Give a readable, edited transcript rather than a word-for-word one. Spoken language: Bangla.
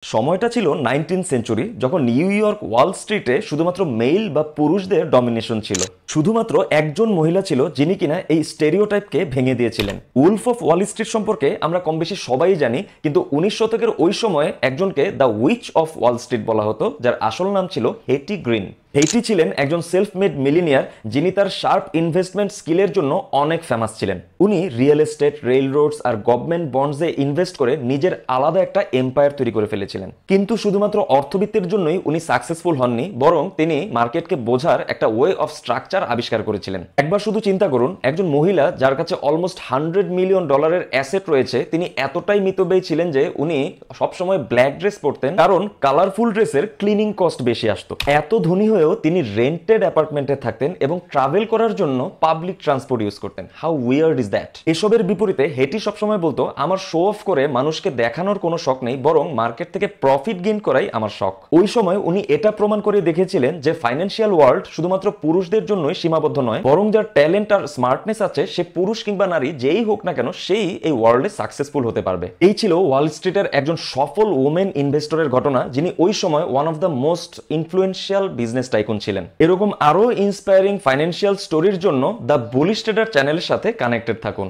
সময়টা ছিল 19 সেঞ্চুরি, যখন নিউ ইয়র্ক ওয়াল স্ট্রিটে শুধুমাত্র মেল বা পুরুষদের ডমিনেশন ছিল। শুধুমাত্র একজন মহিলা ছিল যিনি কিনা এই স্টেরিওটাইপকে ভেঙে দিয়েছিলেন। উলফ অফ ওয়াল স্ট্রিট সম্পর্কে আমরা কম বেশি সবাই জানি, কিন্তু 19 শতকের ওই সময়ে একজনকে the which of Wall Street বলা হতো, যার আসল নাম ছিল হেটি গ্রিন। হেটি ছিলেন একজন সেলফ মেড মিলিনিয়ার, যিনি তার শার্প ইনভেস্টমেন্ট স্কিলের জন্য অনেক ফেমাস ছিলেন। উনি রিয়েল এস্টেট, রেল রোডস আর গভর্নমেন্ট বন্ডসে ইনভেস্ট করে নিজের আলাদা একটা এম্পায়ার তৈরি করে ফেলেছিলেন। কিন্তু শুধুমাত্র অর্থবিত্তের জন্যই উনি সাকসেসফুল হননি, বরং তিনি মার্কেটকে বোঝার একটা ওয়ে অফ স্ট্রাকচার আবিষ্কার করেছিলেন। একবার শুধু চিন্তা করুন, একজন মহিলা যার কাছে অলমোস্ট $100 মিলিয়ন অ্যাসেট রয়েছে, তিনি এতটাই মিতব্যয়ী ছিলেন যে উনি সবসময় ব্ল্যাক ড্রেস পরতেন, কারণ কালারফুল ড্রেসের ক্লিনিং কস্ট বেশি আসতো। এত ধনী হয়েও তিনি রেন্টেড অ্যাপার্টমেন্টে থাকতেন এবং ট্রাভেল করার জন্য পাবলিক ট্রান্সপোর্ট ইউজ করতেন। How weird is that? এসবের বিপরীতে হেটি সবসময় বলতো, আমার শো অফ করে মানুষকে দেখানোর কোনো শখ নেই, বরং মার্কেট থেকে প্রফিট গেইন করাই আমার শখ। ওই সময় উনি এটা প্রমাণ করে দেখেছিলেন যে ফাইন্যান্সিয়াল ওয়ার্ল্ড শুধুমাত্র পুরুষদের জন্যই সীমাবদ্ধ নয়, বরং যার ট্যালেন্ট আর স্মার্টনেস আছে, সে পুরুষ কিংবা নারী যেই হোক না কেন, সেই এই ওয়ার্ল্ডে সাকসেসফুল হতে পারবে। এই ছিল ওয়াল স্ট্রিটের একজন সফল ওমেন ইনভেস্টরের ঘটনা, যিনি ওই সময় one of the most influential business tycoon ছিলেন। এরকম আরো ইন্সপায়ারিং ফাইন্যান্সিয়াল স্টোরির জন্য দ্য বুলিশ ট্রেডার চ্যানেলের সাথে কানেক্টেড থাকুন।